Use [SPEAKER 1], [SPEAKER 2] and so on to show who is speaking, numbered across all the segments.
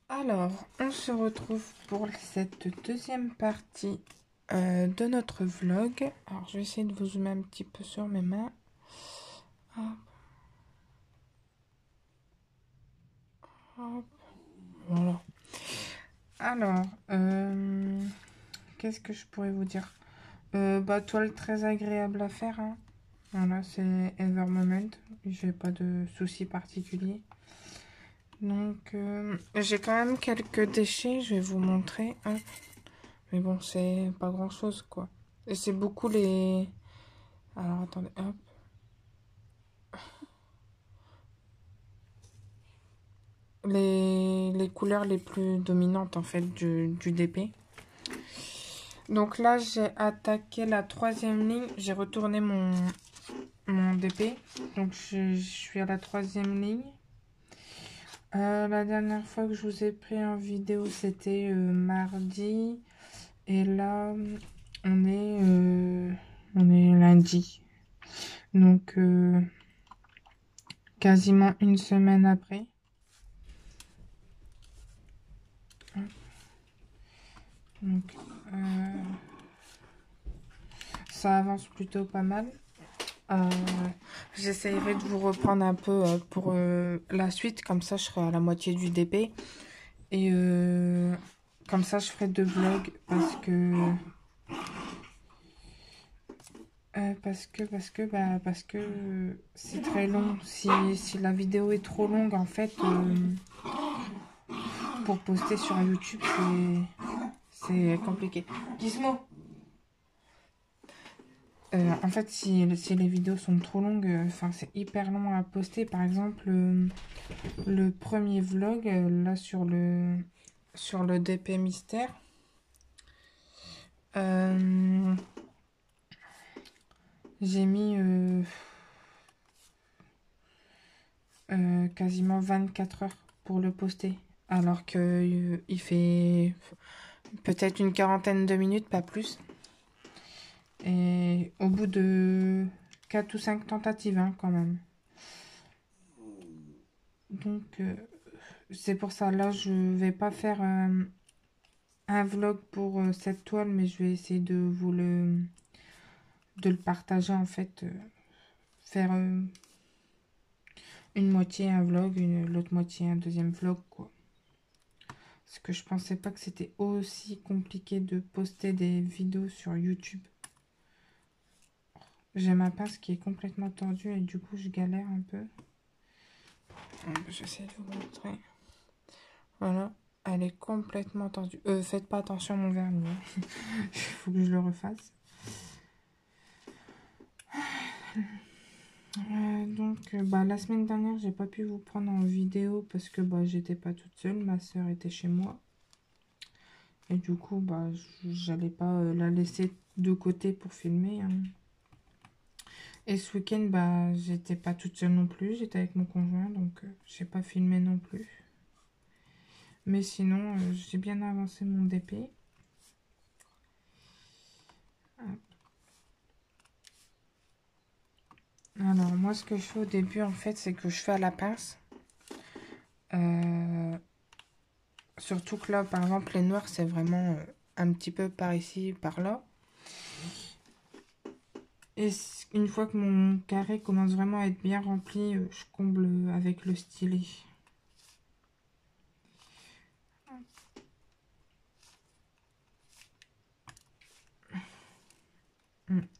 [SPEAKER 1] Alors, on se retrouve pour cette deuxième partie de notre vlog. Alors, je vais essayer de vous zoomer un petit peu sur mes mains. Hop, hop, voilà. Alors, qu'est-ce que je pourrais vous dire? Toile très agréable à faire, hein. Voilà, c'est Ever Moment. J'ai pas de soucis particuliers. Donc, j'ai quand même quelques déchets, je vais vous montrer. Hop. Mais bon, c'est pas grand chose, quoi. Et c'est beaucoup les. Alors, attendez, hop. Les couleurs les plus dominantes, en fait, du DP. Donc là, j'ai attaqué la troisième ligne. J'ai retourné mon DP. Donc, je suis à la troisième ligne. La dernière fois que je vous ai pris en vidéo, c'était mardi. Et là, on est lundi. Donc, quasiment une semaine après. Donc, ça avance plutôt pas mal. J'essaierai de vous reprendre un peu pour la suite. Comme ça, je serai à la moitié du DP. Et comme ça, je ferai 2 vlogs parce que c'est très long. Si la vidéo est trop longue, en fait, pour poster sur YouTube, c'est compliqué. Gizmo. En fait, si les vidéos sont trop longues, enfin c'est hyper long à poster. Par exemple, le premier vlog, là sur le DP mystère, j'ai mis quasiment 24 heures pour le poster. Alors que il fait peut-être une quarantaine de minutes, pas plus. Et au bout de 4 ou 5 tentatives, hein, quand même. Donc, c'est pour ça, là, je vais pas faire un vlog pour cette toile, mais je vais essayer de le partager, en fait. Faire une moitié un vlog, l'autre moitié un deuxième vlog, quoi. Parce que je pensais pas que c'était aussi compliqué de poster des vidéos sur YouTube. J'ai ma pince qui est complètement tordue et du coup, je galère un peu. J'essaie de vous montrer. Voilà, elle est complètement tordue. Faites pas attention à mon vernis. Il faut que je le refasse. La semaine dernière, j'ai pas pu vous prendre en vidéo parce que j'étais pas toute seule. Ma soeur était chez moi. Et du coup, j'allais pas la laisser de côté pour filmer, hein. Et ce week-end, j'étais pas toute seule non plus. J'étais avec mon conjoint, donc j'ai pas filmé non plus. Mais sinon, j'ai bien avancé mon DP. Alors, moi, ce que je fais au début, en fait, c'est que je fais à la pince. Surtout que là, par exemple, les noirs, c'est vraiment un petit peu par ici, par là. Et une fois que mon carré commence vraiment à être bien rempli, je comble avec le stylet.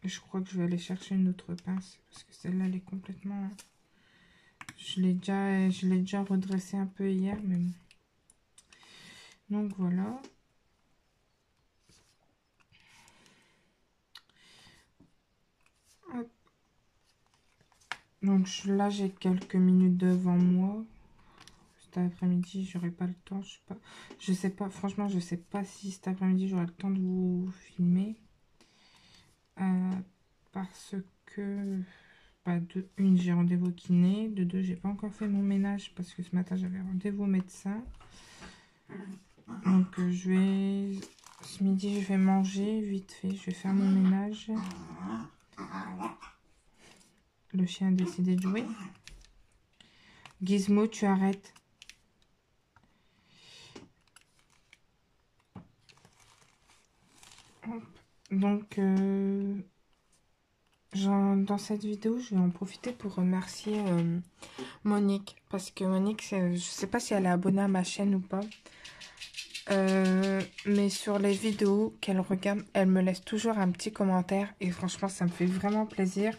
[SPEAKER 1] Je crois que je vais aller chercher une autre pince parce que celle-là, elle est complètement... Je l'ai déjà redressée un peu hier, mais bon. Donc voilà. Hop. Donc là, j'ai quelques minutes devant moi. Cet après-midi, j'aurai pas le temps. Je sais pas, franchement, je sais pas si cet après-midi, j'aurai le temps de vous filmer. Parce que, de une, j'ai rendez-vous au kiné. De deux, j'ai pas encore fait mon ménage parce que ce matin, j'avais rendez-vous au médecin. Donc, ce midi, je vais manger vite fait. Je vais faire mon ménage. Le chien a décidé de jouer. Gizmo, tu arrêtes. Hop. Donc, dans cette vidéo, je vais en profiter pour remercier Monique. Parce que Monique, je sais pas si elle est abonnée à ma chaîne ou pas. Mais sur les vidéos qu'elle regarde, elle me laisse toujours un petit commentaire. Et franchement, ça me fait vraiment plaisir.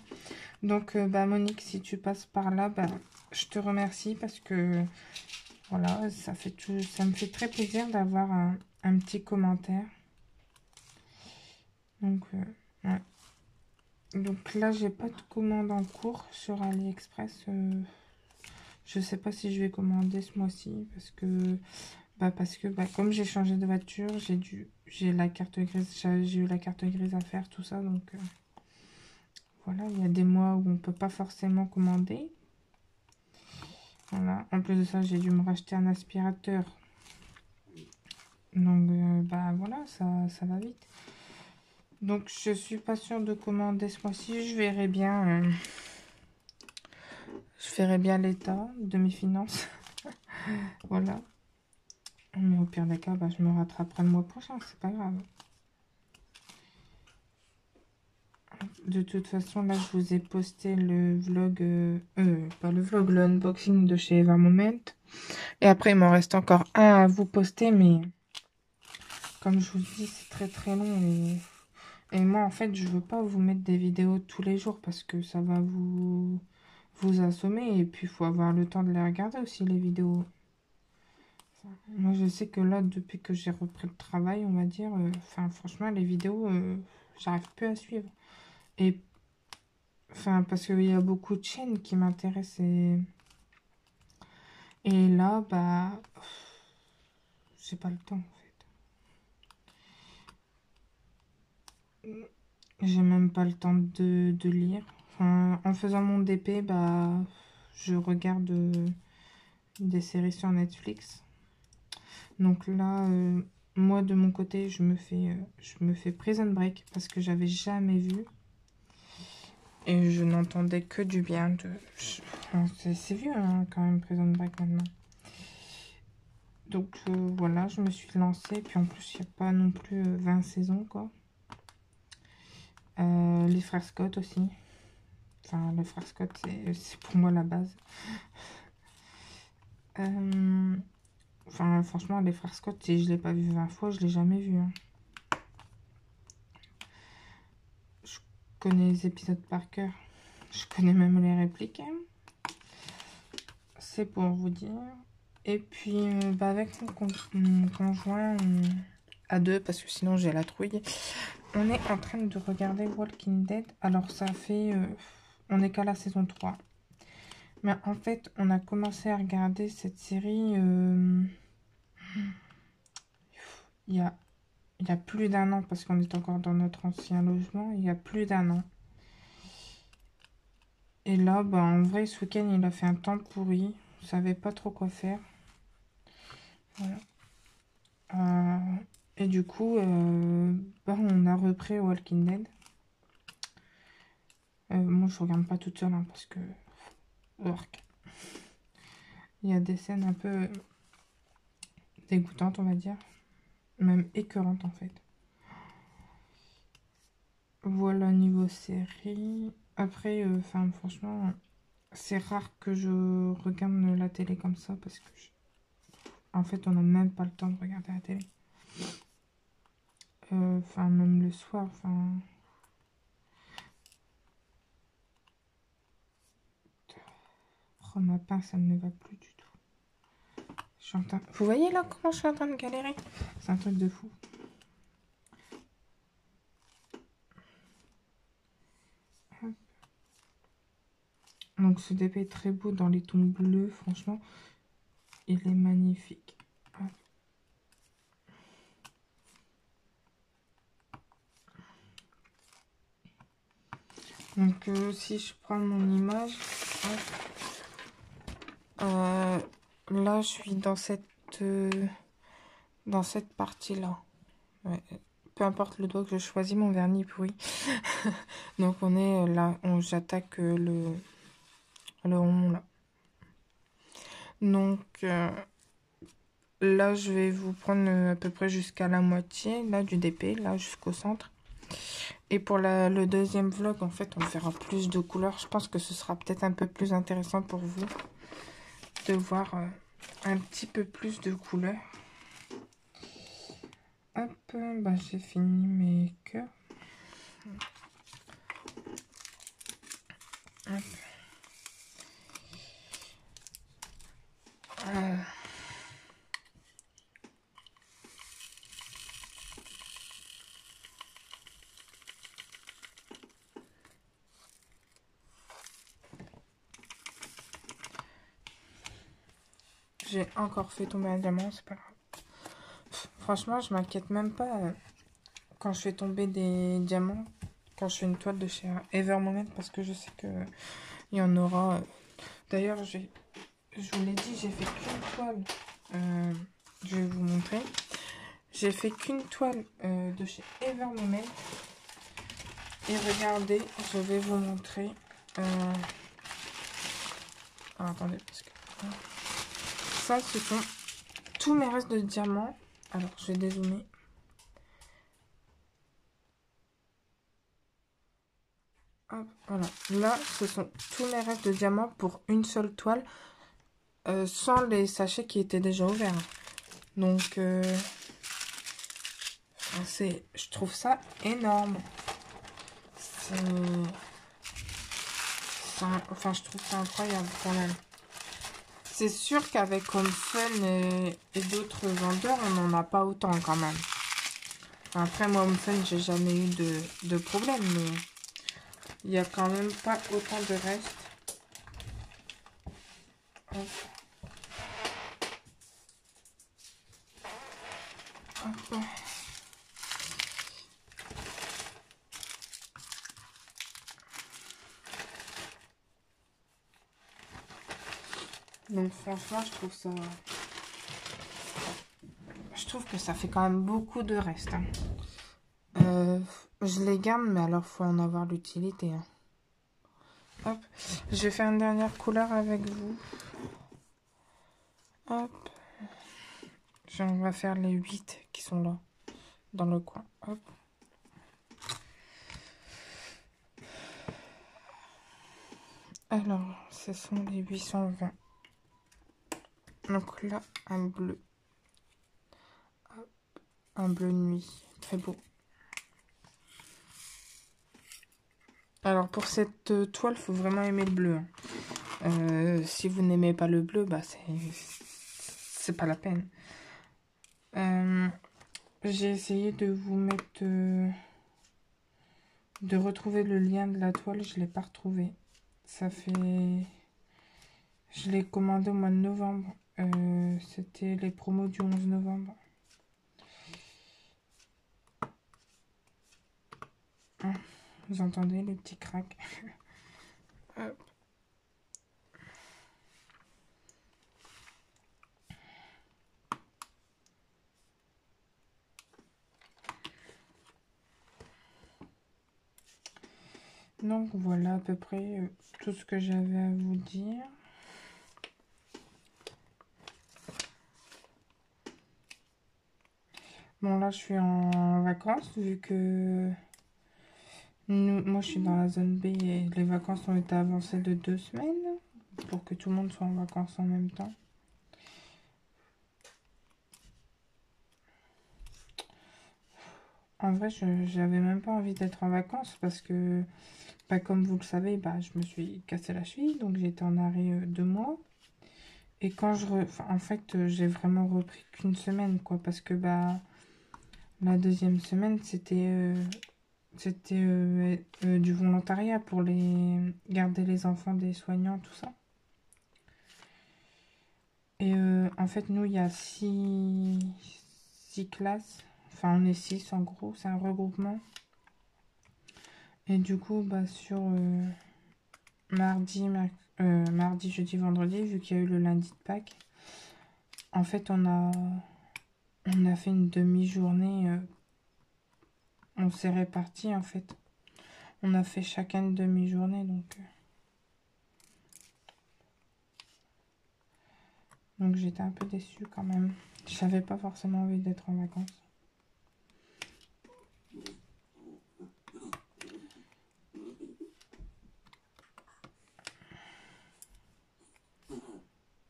[SPEAKER 1] Donc, bah, Monique, si tu passes par là, bah, je te remercie parce que, voilà, ça me fait très plaisir d'avoir un petit commentaire. Donc, ouais. Donc là, j'ai pas de commande en cours sur AliExpress. Je sais pas si je vais commander ce mois-ci parce que comme j'ai changé de voiture, j'ai la carte grise, j'ai eu la carte grise à faire, tout ça. Donc voilà, il y a des mois où on peut pas forcément commander. Voilà. En plus de ça, j'ai dû me racheter un aspirateur. Donc bah voilà, ça va vite. Donc je suis pas sûre de commander ce mois-ci. Je verrai bien l'état de mes finances. Voilà. Mais au pire des cas, bah, je me rattraperai le mois prochain, c'est pas grave. De toute façon, là, je vous ai posté le vlog, pas le vlog, le unboxing de chez Eva Moment. Et après, il m'en reste encore un à vous poster, mais comme je vous dis, c'est très très long. Et moi, en fait, je veux pas vous mettre des vidéos tous les jours parce que ça va vous assommer. Et puis, il faut avoir le temps de les regarder aussi, les vidéos. Moi, je sais que là, depuis que j'ai repris le travail, on va dire, enfin, franchement, les vidéos, j'arrive plus à suivre. Et, enfin, parce qu'il y a beaucoup de chaînes qui m'intéressent. Et là, bah, j'ai pas le temps, en fait. J'ai même pas le temps de lire. Enfin, en faisant mon DP, bah, je regarde des séries sur Netflix. Donc là, moi, de mon côté, je me fais Prison Break parce que j'avais jamais vu. Et je n'entendais que du bien. Enfin, c'est vieux hein, quand même, Prison Break maintenant. Donc voilà, je me suis lancée. Puis en plus, il n'y a pas non plus 20 saisons, quoi. Les frères Scott aussi. Enfin, les frères Scott, c'est pour moi la base. Enfin, franchement, les frères Scott, si je ne l'ai pas vu 20 fois, je ne l'ai jamais vu. Hein. Je connais les épisodes par cœur. Je connais même les répliques. Hein. C'est pour vous dire. Et puis, bah, avec mon conjoint, à deux, parce que sinon j'ai la trouille, on est en train de regarder Walking Dead. Alors, ça fait... on n'est qu'à la saison 3. Mais en fait, on a commencé à regarder cette série il y a plus d'un an, parce qu'on est encore dans notre ancien logement. Il y a plus d'un an. Et là, bah, en vrai, ce week-end, il a fait un temps pourri. On savait pas trop quoi faire. Voilà. Et du coup, bah, on a repris Walking Dead. Moi, je regarde pas toute seule, hein, parce que... Ork. Il y a des scènes un peu dégoûtantes, on va dire. Même écœurantes, en fait. Voilà, niveau série. Après, enfin, franchement, c'est rare que je regarde la télé comme ça, parce que... En fait, on n'a même pas le temps de regarder la télé. Enfin, même le soir, enfin... Oh, ma pince, ça ne me va plus du tout. Vous voyez là comment je suis en train de galérer? C'est un truc de fou. Donc ce DP est très beau dans les tons bleus, franchement. Il est magnifique. Hop. Donc si je prends mon image, là je suis dans cette partie-là. Ouais. Peu importe le doigt que je choisis, mon vernis est pourri. Donc on est là, j'attaque le rond là. Donc là, je vais vous prendre à peu près jusqu'à la moitié, là, du DP, là, jusqu'au centre. Et pour le deuxième vlog, en fait, on verra plus de couleurs. Je pense que ce sera peut-être un peu plus intéressant pour vous de voir un petit peu plus de couleurs. Hop, bah, j'ai fini mes cœurs. Hop. J'ai encore fait tomber un diamant, c'est pas grave. Franchement, je m'inquiète même pas quand je fais tomber des diamants, quand je fais une toile de chez Evermoment, parce que je sais que il y en aura. D'ailleurs, je vous l'ai dit, j'ai fait qu'une toile. Je vais vous montrer. J'ai fait qu'une toile de chez Evermoment. Et regardez, je vais vous montrer. Alors, attendez, parce que ça, ce sont tous mes restes de diamants. Alors, je vais dézoomer. Hop, voilà. Là, ce sont tous mes restes de diamants pour une seule toile. Sans les sachets qui étaient déjà ouverts. Donc, je trouve ça énorme. Enfin, je trouve ça incroyable quand même. C'est sûr qu'avec Home Fun et d'autres vendeurs, on n'en a pas autant quand même. Après, moi, Home Fun, j'ai jamais eu de problème, mais il n'y a quand même pas autant de restes. Hop. Hop. Donc franchement, je trouve que ça fait quand même beaucoup de restes. Hein. Je les garde, mais alors faut en avoir l'utilité. Hein. Hop, je vais faire une dernière couleur avec vous. Hop, on va faire les 8 qui sont là, dans le coin. Hop. Alors, ce sont les 820. Donc là, un bleu. Hop, un bleu nuit. Très beau. Alors, pour cette toile, il faut vraiment aimer le bleu. Hein. Si vous n'aimez pas le bleu, bah c'est pas la peine. J'ai essayé de vous mettre... de retrouver le lien de la toile. Je ne l'ai pas retrouvé. Ça fait... Je l'ai commandé au mois de novembre. C'était les promos du 11 novembre. Ah, vous entendez les petits cracks. Hop. Donc voilà à peu près tout ce que j'avais à vous dire. Bon là je suis en vacances vu que moi je suis dans la zone B et les vacances ont été avancées de 2 semaines pour que tout le monde soit en vacances en même temps. En vrai, j'avais même pas envie d'être en vacances parce que, bah, comme vous le savez, bah, je me suis cassé la cheville, donc j'étais en arrêt 2 mois. Et quand en fait, j'ai vraiment repris qu'une semaine, quoi, parce que bah, la deuxième semaine, c'était du volontariat pour garder les enfants des soignants, tout ça. Et en fait, nous, il y a 6 classes. Enfin, on est 6 en gros, c'est un regroupement. Et du coup, bah, sur mardi, jeudi, vendredi, vu qu'il y a eu le lundi de Pâques, en fait, on a fait une demi-journée. On s'est répartis, en fait. On a fait chacun une demi-journée, donc j'étais un peu déçue quand même. J'avais pas forcément envie d'être en vacances.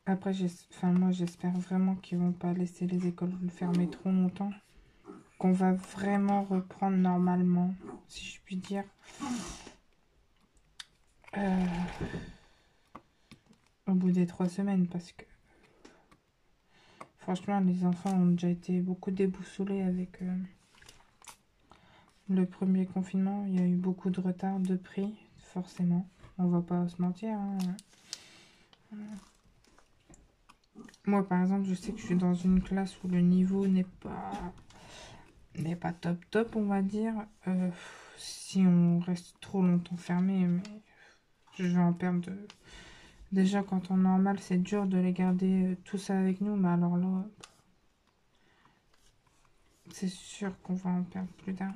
[SPEAKER 1] Après, moi, j'espère vraiment qu'ils vont pas laisser les écoles fermer trop longtemps. Qu'on va vraiment reprendre normalement, si je puis dire. Au bout des 3 semaines, parce que franchement, les enfants ont déjà été beaucoup déboussolés avec le premier confinement. Il y a eu beaucoup de retard de prix, forcément. On va pas se mentir, hein. Moi, par exemple, je sais que je suis dans une classe où le niveau n'est pas top top, on va dire. Si on reste trop longtemps fermé, mais je vais en perdre. Déjà, quand on est normal, c'est dur de les garder tous avec nous, mais alors là, c'est sûr qu'on va en perdre plus d'un.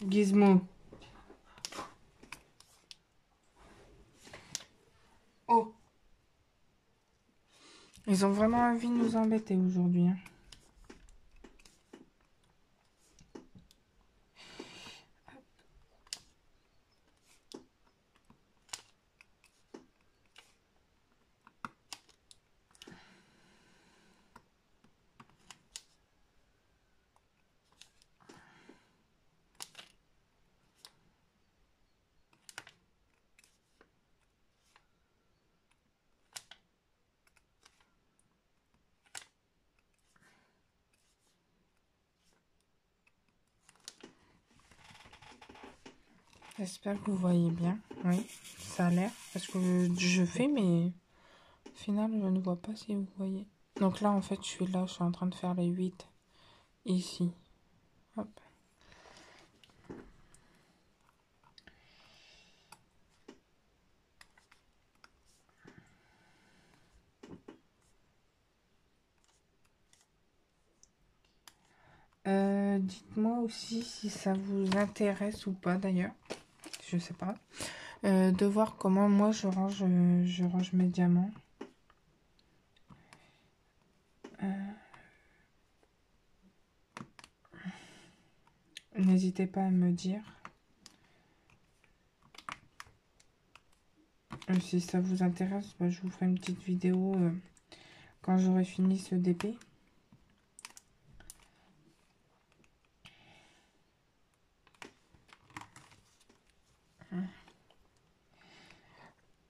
[SPEAKER 1] Gizmo. Oh, ils ont vraiment envie de nous embêter aujourd'hui, hein. J'espère que vous voyez bien. Oui, ça a l'air. Parce que je fais, mais au final, je ne vois pas si vous voyez. Donc là, en fait, je suis là, je suis en train de faire les 8 ici. Hop. Dites-moi aussi si ça vous intéresse ou pas d'ailleurs. Je sais pas. De voir comment moi je range mes diamants. N'hésitez pas à me dire si ça vous intéresse. Bah, je vous ferai une petite vidéo quand j'aurai fini ce DP.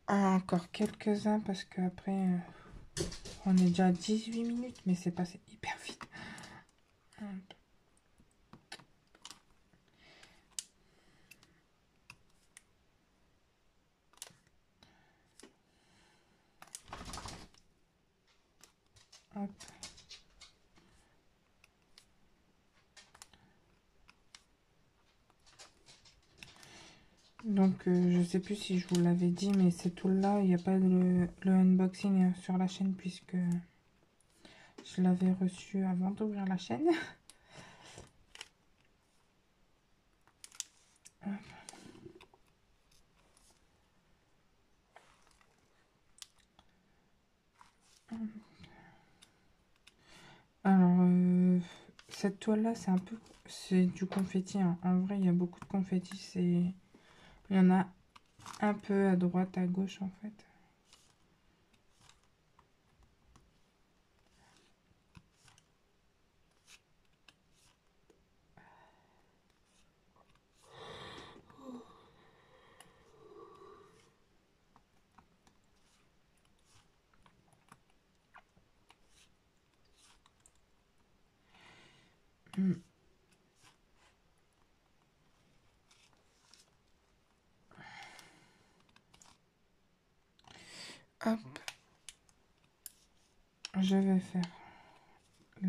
[SPEAKER 1] Encore quelques-uns parce qu'après on est déjà à 18 minutes, mais c'est passé hyper vite. Hop. Donc je sais plus si je vous l'avais dit, mais ces tools là, il n'y a pas le unboxing sur la chaîne puisque je l'avais reçu avant d'ouvrir la chaîne. Alors cette toile là, c'est du confetti, hein. En vrai, il y a beaucoup de confetti. Il y en a un peu à droite, à gauche en fait. Hop, je vais faire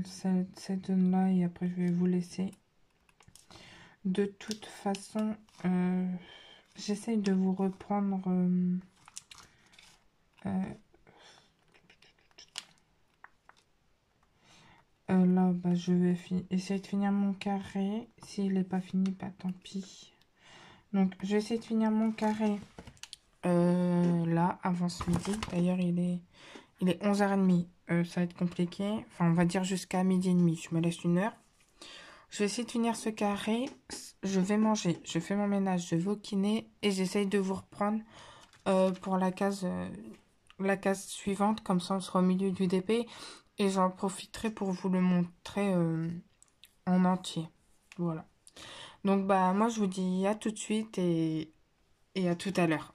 [SPEAKER 1] cette zone là et après je vais vous laisser. De toute façon, j'essaye de vous reprendre Là, bah, je vais essayer de finir mon carré. S'il n'est pas fini, bah tant pis. Donc, je vais essayer de finir mon carré là, avant ce midi. D'ailleurs, il est 11h30. Ça va être compliqué. Enfin, on va dire jusqu'à midi et demi. Je me laisse 1 heure. Je vais essayer de finir ce carré. Je vais manger. Je fais mon ménage. Je vais au kiné. Et j'essaye de vous reprendre pour la case suivante. Comme ça, on sera au milieu du DP. Et j'en profiterai pour vous le montrer en entier. Voilà. Donc, bah, moi, je vous dis à tout de suite et à tout à l'heure.